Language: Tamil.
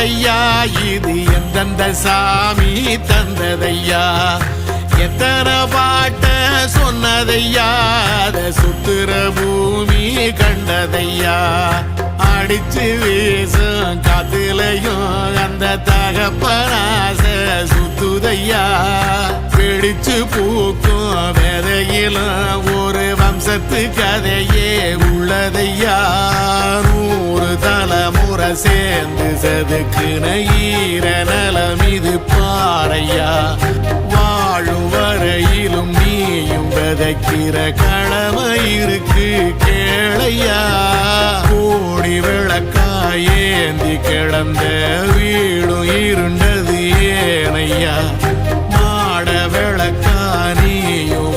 வந்ததையா இது எந்தெந்த சாமி தந்ததையா எத்தனை பாட்ட சொன்னதையா அத சுத்துற பூமி கண்டதையா அடிச்சு வீசும் காத்துலையும் அந்த தகப்பனாச சுத்துதையா பிடிச்சு பூக்கும் விதையிலும் ஒரு வம்சத்து கதையே உள்ளதையா 100 தலைமுறை சேர்ந்து செதுக்குன ஈர நலம் இது பாறையா வாழும் வரையிலும் நீயும் விதைக்கிற கடமை இருக்கு கேளையா கோடி விளக்காயேந்தி கிடந்த வீடும் இருண்டது ஏனையா மாட விளக்க